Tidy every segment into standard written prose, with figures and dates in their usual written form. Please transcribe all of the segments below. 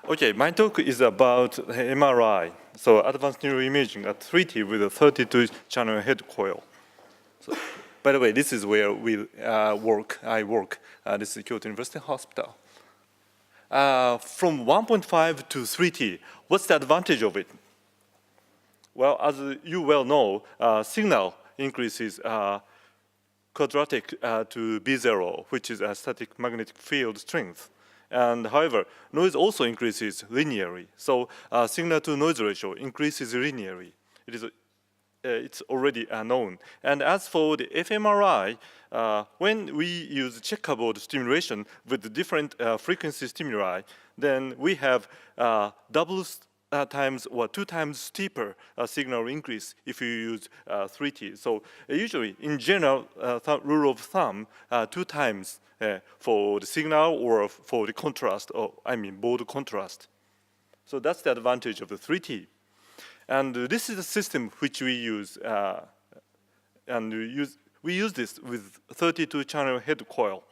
Okay, my talk is about MRI, so advanced neuroimaging at 3T with a 32-channel head coil. So, by the way, this is where I work. This is Kyoto University Hospital. From 1.5 to 3T, what's the advantage of it? Well, as you well know, signal increases quadratic to B0, which is a static magnetic field strength. And however, noise also increases linearly. So signal to noise ratio increases linearly. It's already known. And as for the fMRI, when we use checkerboard stimulation with different frequency stimuli, then we have double times or 2 times steeper signal increase if you use 3T. So usually, in general, rule of thumb, 2 times for the signal or for the contrast, or I mean board contrast. So that's the advantage of the 3T. And this is a system which we use, we use this with 32-channel head coil.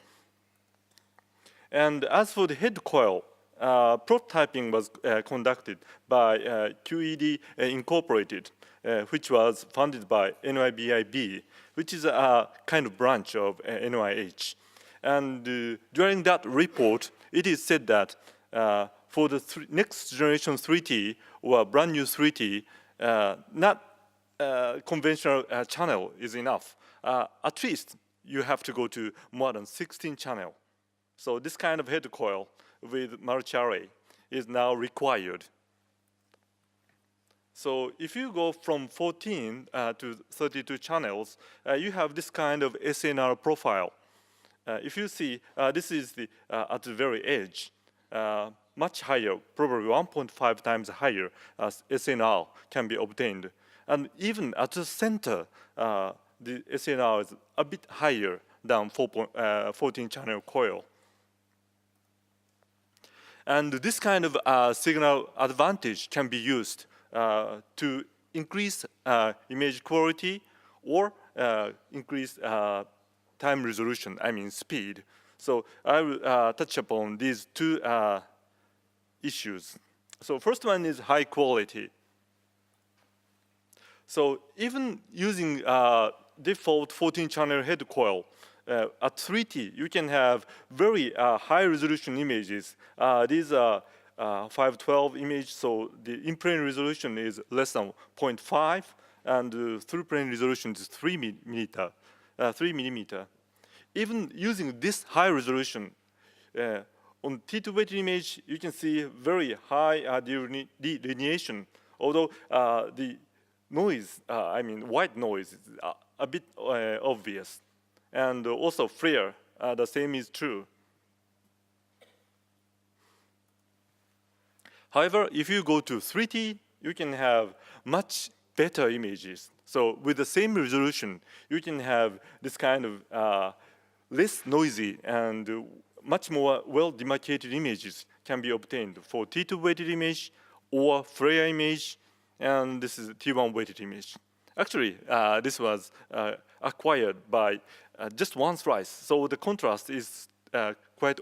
And as for the head coil, prototyping was conducted by QED Incorporated, which was funded by NYBIB, which is a kind of branch of NIH. And during that report, it is said that for the next generation 3T or brand new 3T, not conventional channel is enough. At least you have to go to more than 16 channel. So this kind of head coil with multi-array is now required. So if you go from 14 to 32 channels, you have this kind of SNR profile. If you see, this is at the very edge, much higher, probably 1.5 times higher as SNR can be obtained. And even at the center, the SNR is a bit higher than 14-channel coil. And this kind of signal advantage can be used to increase image quality or increase time resolution, I mean speed. So I will touch upon these 2 issues. So first one is high quality. So even using default 14-channel head coil, at 3T, you can have very high resolution images. These are 512 image, so the in-plane resolution is less than 0.5, and through-plane resolution is 3 millimeter. Even using this high resolution, on T2 weighted image, you can see very high delineation, although the noise, I mean white noise, is a bit obvious. And also flare, the same is true. However, if you go to 3T, you can have much better images. So with the same resolution, you can have this kind of less noisy and much more well-demarcated images can be obtained for T2 weighted image or flare image, and this is T1 weighted image. Actually, this was acquired by just one slice, so the contrast is quite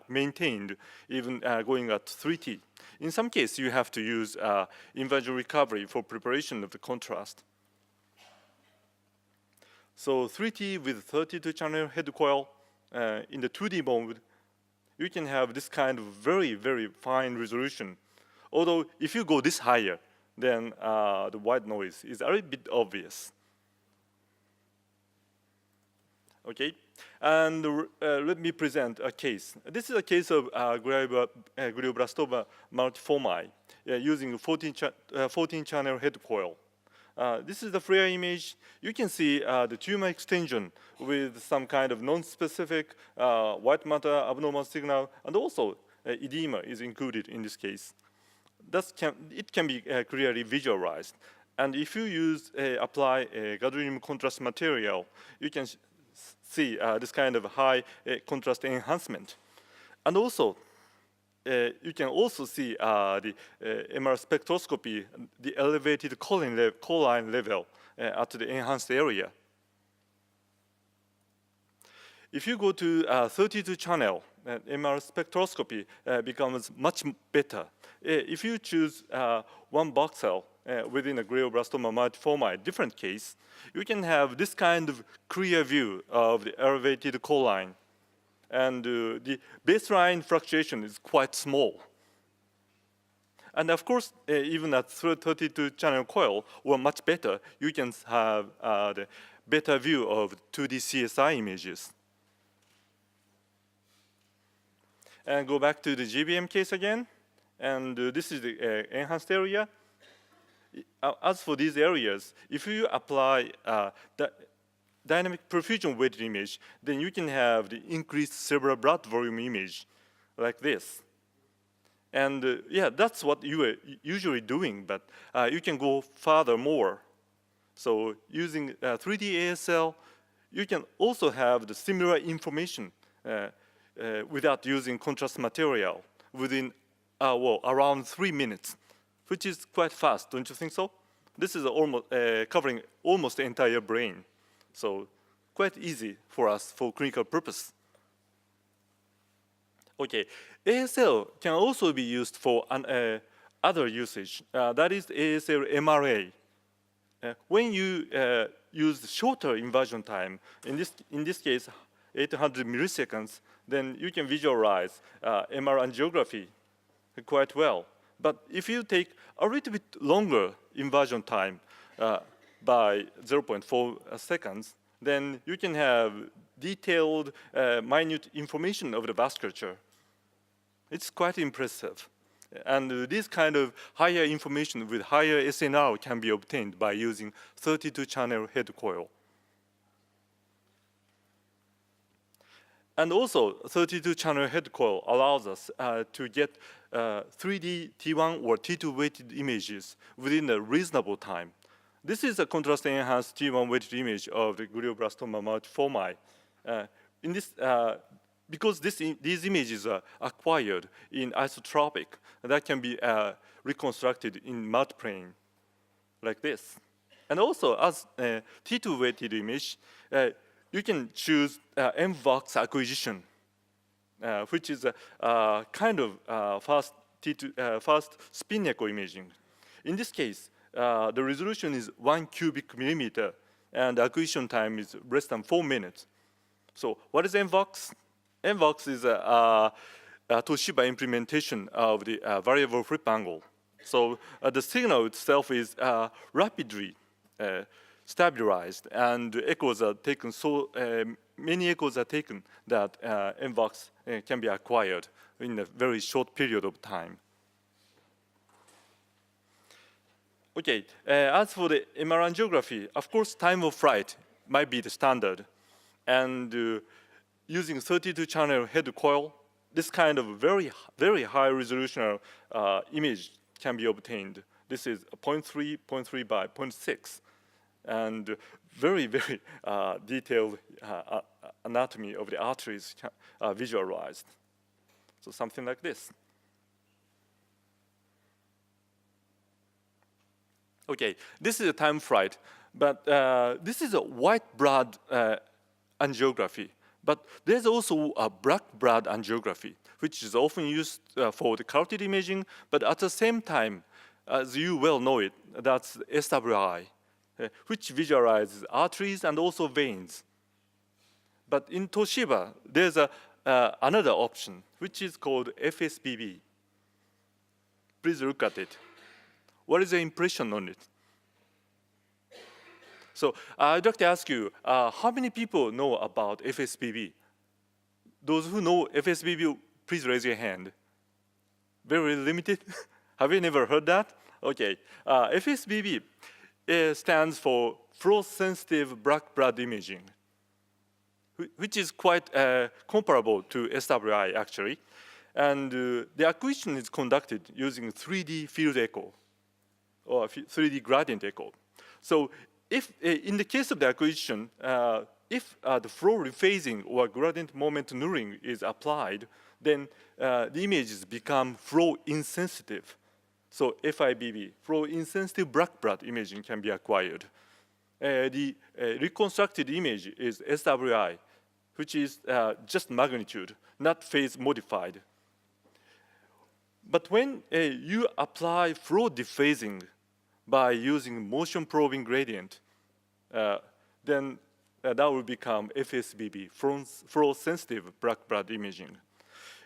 maintained even going at 3T. In some cases, you have to use inversion recovery for preparation of the contrast. So 3T with 32-channel head coil in the 2D mode, you can have this kind of very, very fine resolution. Although if you go this higher, then the white noise is a little bit obvious. Okay, and let me present a case. This is a case of glioblastoma multiforme using 14-channel head coil. This is the flare image. You can see the tumor extension with some kind of non-specific white matter abnormal signal, and also edema is included in this case. It can be clearly visualized. And if you apply a gadolinium contrast material, you can see this kind of high contrast enhancement. And also, you can also see the MR spectroscopy, the elevated choline level at the enhanced area. If you go to 32 channel, MR spectroscopy becomes much better. If you choose one voxel within a glioblastoma multiforme, different case, you can have this kind of clear view of the elevated core line. And the baseline fluctuation is quite small. And of course, even at 32 channel coil, or much better, you can have the better view of 2D CSI images. And go back to the GBM case again. And this is the enhanced area. As for these areas, if you apply the dynamic perfusion weighted image, then you can have the increased cerebral blood volume image like this. And yeah, that's what you are usually doing, but you can go further more. So using 3D ASL, you can also have the similar information without using contrast material within well, around 3 minutes, which is quite fast, don't you think so? This is almost covering almost the entire brain. So quite easy for us for clinical purpose. Okay, ASL can also be used for other usage. That is ASL MRA. When you use shorter inversion time, in this case, 800 milliseconds, then you can visualize MR angiography quite well. But if you take a little bit longer inversion time by 0.4 seconds, then you can have detailed, minute information of the vasculature. It's quite impressive. And this kind of higher information with higher SNR can be obtained by using 32-channel head coil. And also, 32-channel head coil allows us to get 3D T1 or T2 weighted images within a reasonable time. This is a contrast-enhanced T1 weighted image of the glioblastoma multiforme. Because these images are acquired in isotropic, that can be reconstructed in multiplane like this. And also, as a T2 weighted image, you can choose MVOX acquisition, which is a kind of fast spin echo imaging. In this case, the resolution is 1 cubic millimeter, and the acquisition time is less than 4 minutes. So what is MVOX? MVOX is a Toshiba implementation of the variable flip angle. So the signal itself is rapidly stabilized, and echoes are taken, so many echoes are taken that MVOX can be acquired in a very short period of time. Okay, as for the MR angiography, of course, time of flight might be the standard. And using 32-channel head coil, this kind of very high resolution image can be obtained. This is 0.3 by 0.6. And very detailed anatomy of the arteries visualized. So something like this. Okay, this is a time flight, but this is a white blood angiography. But there's also a black blood angiography, which is often used for the carotid imaging, but at the same time, as you well know it, that's SWI, which visualizes arteries and also veins. But in Toshiba, there's another option, which is called FSBB. Please look at it. What is your impression on it? So I'd like to ask you, how many people know about FSBB? Those who know FSBB, please raise your hand. Very limited? Have you never heard that? Okay, FSBB stands for flow-sensitive black blood imaging, which is quite comparable to SWI, actually. And the acquisition is conducted using 3D field echo, or 3D gradient echo. So if, in the case of the acquisition, if the flow rephasing or gradient moment nulling is applied, then the images become flow insensitive. So FIBB, flow insensitive black blood imaging can be acquired. The reconstructed image is SWI, which is just magnitude, not phase modified. But when you apply flow dephasing by using motion probing gradient, then that will become FSBB, flow sensitive black blood imaging.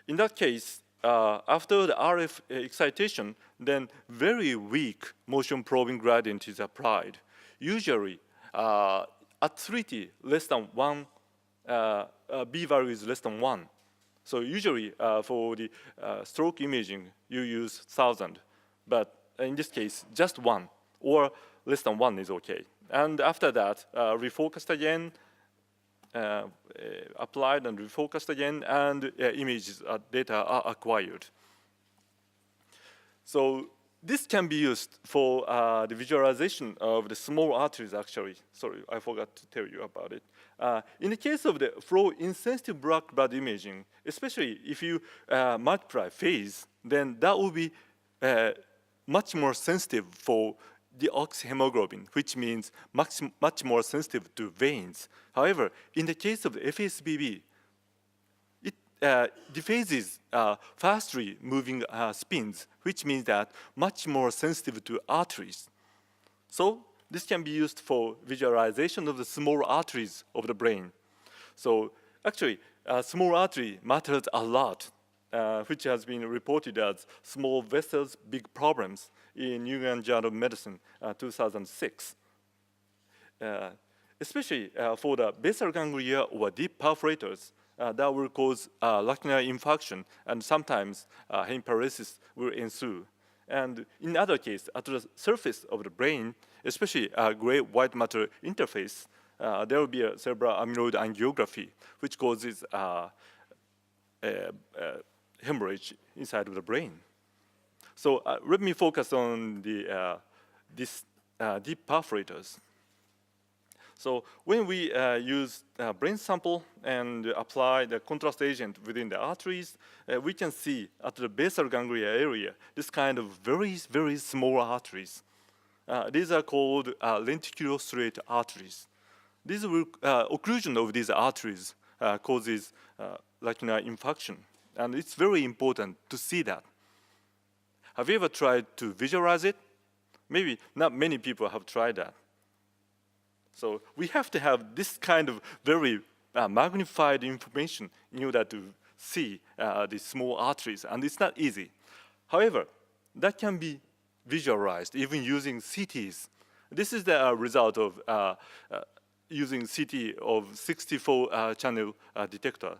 In that case, after the RF excitation, then very weak motion probing gradient is applied. Usually, at 3T, less than 1, B value is less than 1. So usually, for the stroke imaging, you use 1,000. But in this case, just 1, or less than 1 is okay. And after that, refocused again, applied and refocused again, and images data are acquired. So this can be used for the visualization of the small arteries, actually. Sorry, I forgot to tell you about it. In the case of the flow-insensitive black blood imaging, especially if you multiply phase, then that will be much more sensitive for deoxyhemoglobin, which means much more sensitive to veins. However, in the case of the FSBB, it dephases fastly moving spins, which means that much more sensitive to arteries. So this can be used for visualization of the small arteries of the brain. So actually, small artery matters a lot, which has been reported as small vessels, big problems in New England Journal of Medicine, 2006. Especially for the basal ganglia or deep perforators, that will cause lacunar infarction, and sometimes hemiparesis will ensue. And in other cases, at the surface of the brain, especially gray-white matter interface, there will be a cerebral amyloid angiography, which causes hemorrhage inside of the brain. So let me focus on these deep perforators. So when we use brain sample and apply the contrast agent within the arteries, we can see at the basal ganglia area this kind of very, very small arteries. These are called lenticulostriate arteries. Occlusion of these arteries causes lacunar infarction, and it's very important to see that. Have you ever tried to visualize it? Maybe not many people have tried that. So we have to have this kind of very magnified information in order to see the small arteries, and it's not easy. However, that can be visualized even using CTs. This is the result of using CT of 64-channel detector.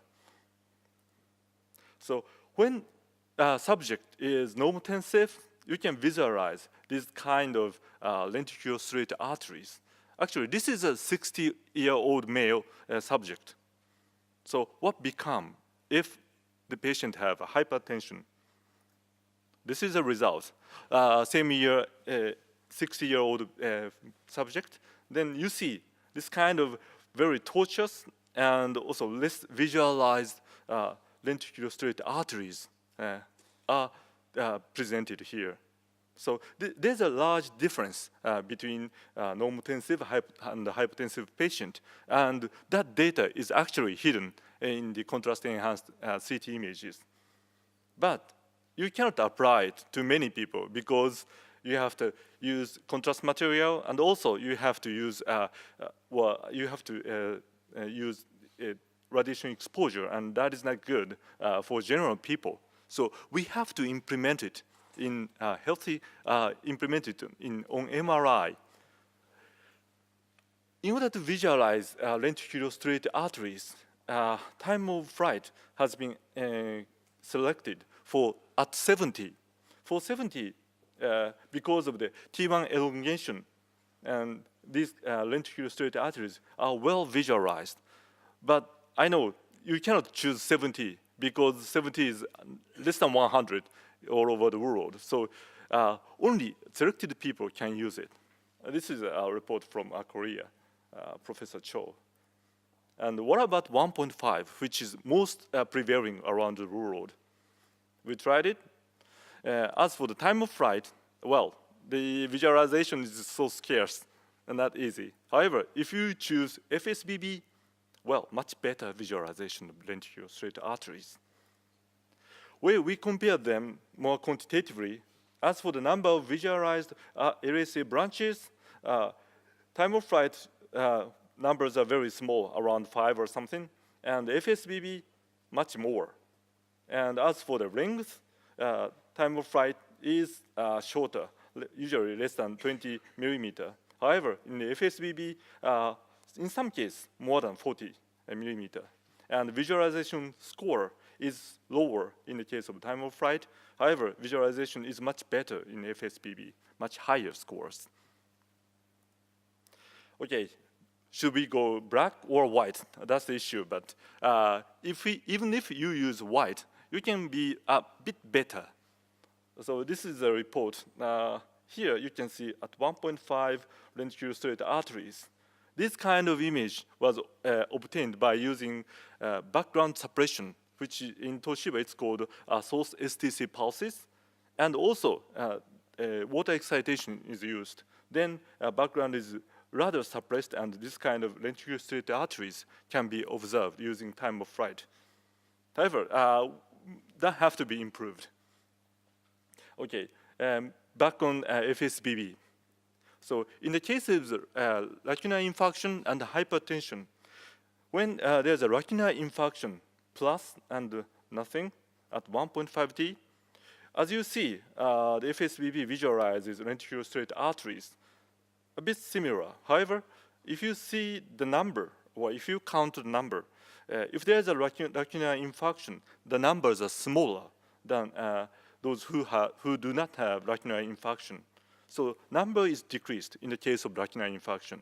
So when a subject is normotensive, you can visualize this kind of lenticulostriate arteries. Actually, this is a 60-year-old male subject. So what become if the patient have hypertension? This is a result. Same year, 60-year-old subject, then you see this kind of very tortuous and also less visualized lenticulostriate arteries are presented here. So there's a large difference between normotensive and hypotensive patient, and that data is actually hidden in the contrast-enhanced CT images. But you cannot apply it to many people because you have to use contrast material, and also you have to use use radiation exposure, and that is not good for general people. So we have to implement it in on MRI. In order to visualize lenticulostriate arteries, time of flight has been selected at 70. For 70, because of the T1 elongation, and these lenticulostriate arteries are well visualized. But I know you cannot choose 70 because 70 is less than 100 all over the world. So only selected people can use it. This is a report from Korea, Professor Cho. And what about 1.5, which is most prevailing around the world? We tried it. As for the time of flight, well, the visualization is so scarce and not easy. However, if you choose FSBB well, much better visualization of lenticular straight arteries. Where we compare them more quantitatively, as for the number of visualized LSA branches, time of flight numbers are very small, around 5 or something, and FSBB, much more. And as for the length, time of flight is shorter, usually less than 20 millimeter. However, in the FSBB, in some cases, more than 40 millimeter. And visualization score is lower in the case of time of flight. However, visualization is much better in FSBB, much higher scores. Okay, should we go black or white? That's the issue, but even if you use white, you can be a bit better. So this is a report. Here you can see at 1.5 lenticular straight arteries. This kind of image was obtained by using background suppression, which in Toshiba it's called source STC pulses, and also water excitation is used. Then background is rather suppressed, and this kind of lenticular straight arteries can be observed using time of flight. However, that have to be improved. Okay, back on FSBB. So in the case of lacunar infarction and hypertension, when there's a lacunar infarction plus and nothing at 1.5 T, as you see, the FSBB visualizes lenticular straight arteries a bit similar. However, if you see the number, or if you count the number, if there's a lacunar infarction, the numbers are smaller than those who do not have lacunar infarction. So number is decreased in the case of lacunar infarction.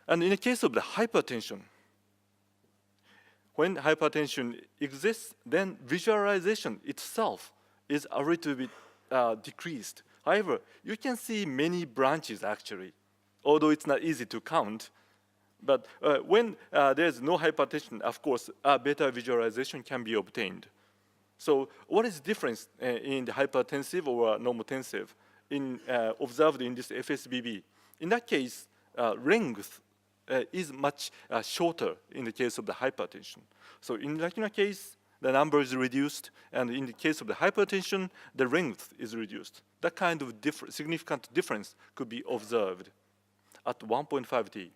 And in the case of the hypertension, when hypertension exists, then visualization itself is a little bit decreased. However, you can see many branches actually, although it's not easy to count. But when there's no hypertension, of course, a better visualization can be obtained. So what is the difference in the hypertensive or normotensive observed in this FSBB? In that case, length is much shorter in the case of the hypertension. So in the lacunar case, the number is reduced, and in the case of the hypertension, the length is reduced. That kind of significant difference could be observed at 1.5 T.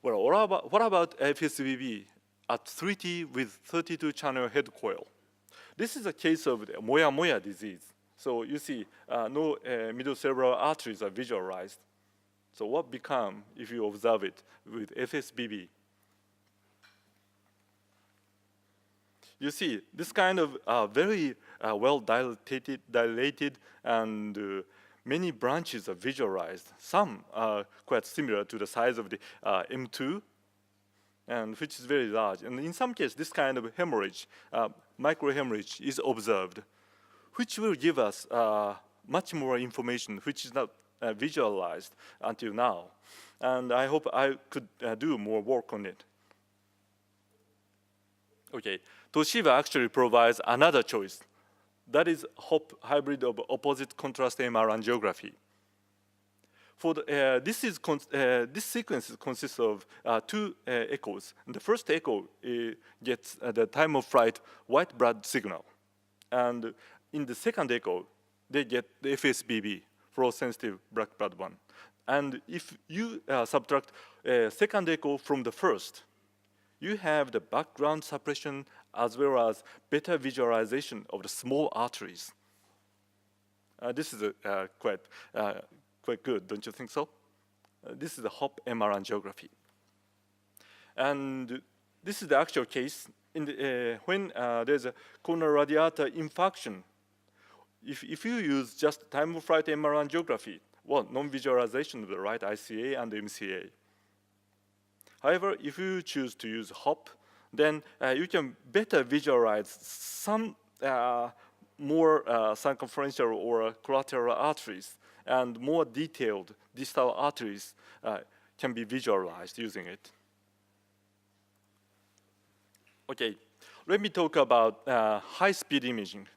Well, what about FSBB at 3 T with 32-channel head coil? This is a case of the moya-moya disease. So you see, no middle cerebral arteries are visualized. So what become if you observe it with FSBB? You see, this kind of very well dilated and many branches are visualized. Some are quite similar to the size of the M2, and which is very large. And in some cases, this kind of hemorrhage, microhemorrhage, is observed, which will give us much more information, which is not visualized until now. And I hope I could do more work on it. Okay, Toshiba actually provides another choice. That is HOP, hybrid of opposite contrast MR angiography. For the, this sequence consists of two echoes. And the first echo gets the time of flight white blood signal. And in the second echo, they get the FSBB, fluorosensitive black blood one. And if you subtract second echo from the first, you have the background suppression as well as better visualization of the small arteries. This is quite good, don't you think so? This is the HOP MR angiography. And this is the actual case. In the, when there's a coronary radiator infarction, if you use just time of flight MR angiography, well, non-visualization of the right ICA and MCA. However, if you choose to use HOP, then you can better visualize some more circumferential or collateral arteries, and more detailed distal arteries can be visualized using it. Okay, let me talk about high-speed imaging.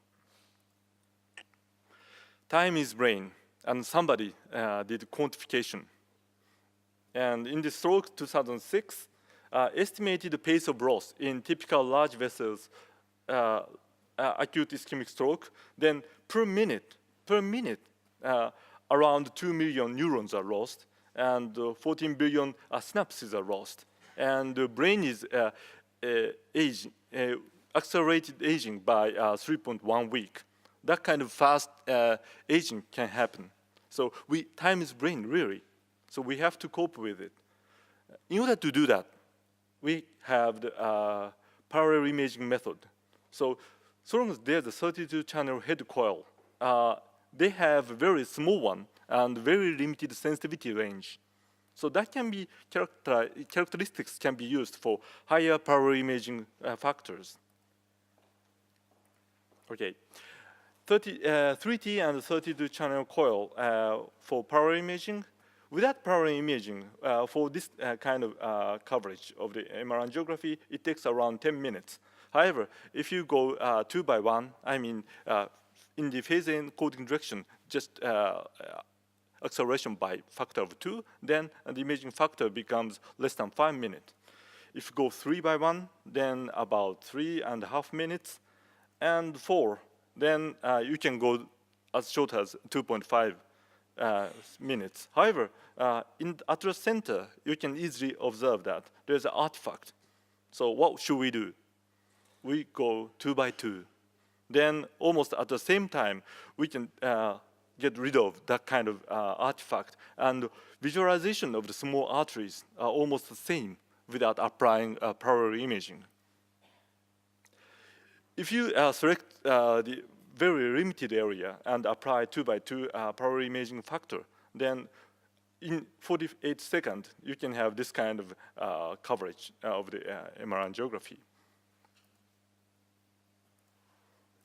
Time is brain, and somebody did quantification. And in the stroke 2006, estimated pace of loss in typical large vessels acute ischemic stroke, then per minute, around 2 million neurons are lost, and 14 billion synapses are lost. And the brain is accelerated aging by 3.1 week. That kind of fast aging can happen. So time is brain, really. So we have to cope with it. In order to do that, we have the parallel imaging method. So long as there's a 32-channel head coil, they have a very small one and very limited sensitivity range. So that can be characteristics can be used for higher parallel imaging factors. Okay, 3T and 32-channel coil for parallel imaging. Without parallel imaging, for this kind of coverage of the MR angiography, it takes around 10 minutes. However, if you go 2 by 1, I mean, in the phase encoding direction, just acceleration by factor of 2, then the imaging factor becomes less than 5 minutes. If you go 3 by 1, then about 3.5 minutes, and 4, then you can go as short as 2.5 minutes. However, at the center, you can easily observe that there's an artifact. So what should we do? We go 2 by 2. Then almost at the same time, we can get rid of that kind of artifact. And visualization of the small arteries are almost the same without applying parallel imaging. If you select the very limited area and apply 2 by 2 parallel imaging factor, then in 48 seconds, you can have this kind of coverage of the MR angiography.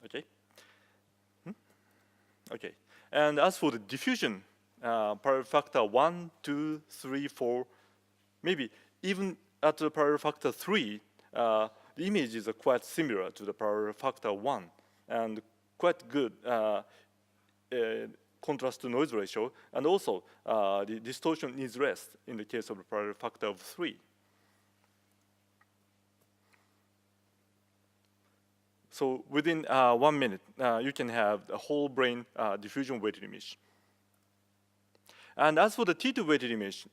Okay? Okay. And as for the diffusion, parallel factor 1, 2, 3, 4, maybe even at the parallel factor 3, the images are quite similar to the parallel factor 1 and quite good contrast to noise ratio, and also the distortion is less in the case of the parallel factor of 3. So within 1 minute, you can have the whole brain diffusion weighted image. And as for the T2 weighted image,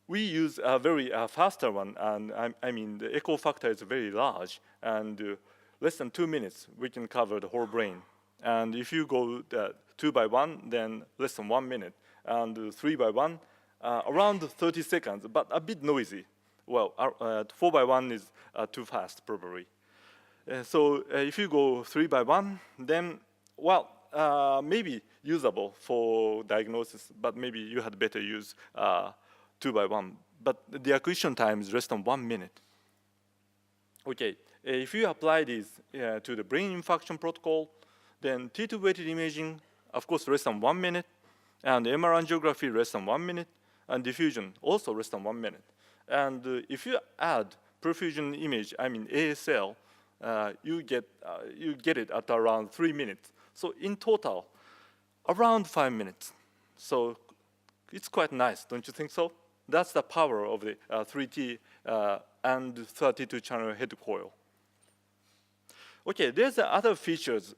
we use a very faster one, and I mean the echo factor is very large, and less than 2 minutes we can cover the whole brain. And if you go 2 by 1, then less than 1 minute, and 3 by 1, around 30 seconds, but a bit noisy. Well, 4 by 1 is too fast, probably. So if you go 3 by 1, then, well, maybe usable for diagnosis, but maybe you had better use 2 by 1. But the acquisition time is less than 1 minute. Okay, if you apply this to the brain infarction protocol, then T2 weighted imaging, of course, less than 1 minute, and MR angiography less than 1 minute, and diffusion also less than 1 minute. And if you add perfusion image, I mean ASL, you get it at around 3 minutes. So in total, around 5 minutes. So it's quite nice, don't you think so? That's the power of the 3T and 32-channel head coil. Okay, there's other features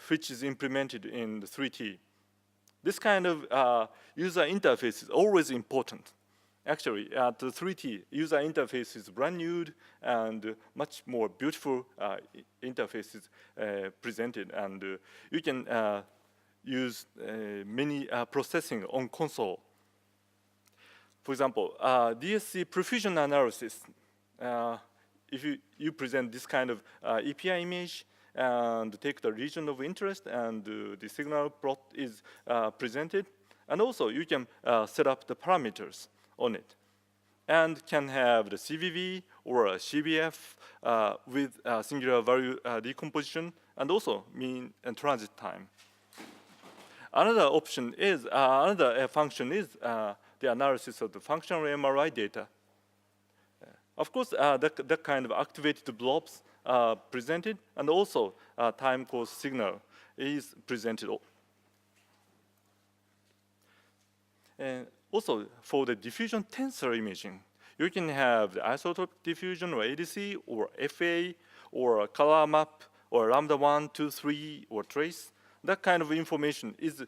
which is implemented in the 3T. This kind of user interface is always important. Actually, at the 3T, user interface is brand new and much more beautiful interfaces presented, and you can use many processing on console. For example, DSC perfusion analysis. If you present this kind of EPI image and take the region of interest, and the signal plot is presented, and also you can set up the parameters on it, and can have the CVV or a CBF with singular value decomposition, and also mean and transit time. Another option is, another function is the analysis of the functional MRI data. Of course, that kind of activated blobs presented, and also time course signal is presented. And also, for the diffusion tensor imaging, You can have the isotope diffusion or ADC or FA or a color map or lambda 1, 2, 3 or trace. That kind of information is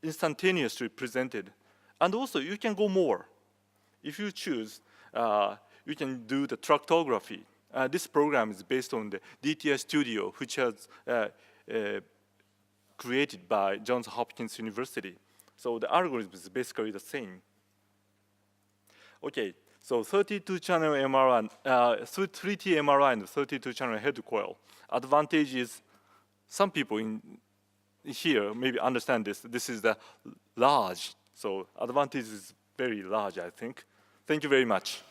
instantaneously presented. And also you can go more. If you choose, you can do the tractography. This program is based on the DTI Studio, which has created by Johns Hopkins University. So the algorithm is basically the same. Okay, so 32-channel MRI, 3T MRI and 32-channel head coil. Advantage is, some people in here maybe understand this. This is the large, so advantage is very large, I think. Thank you very much.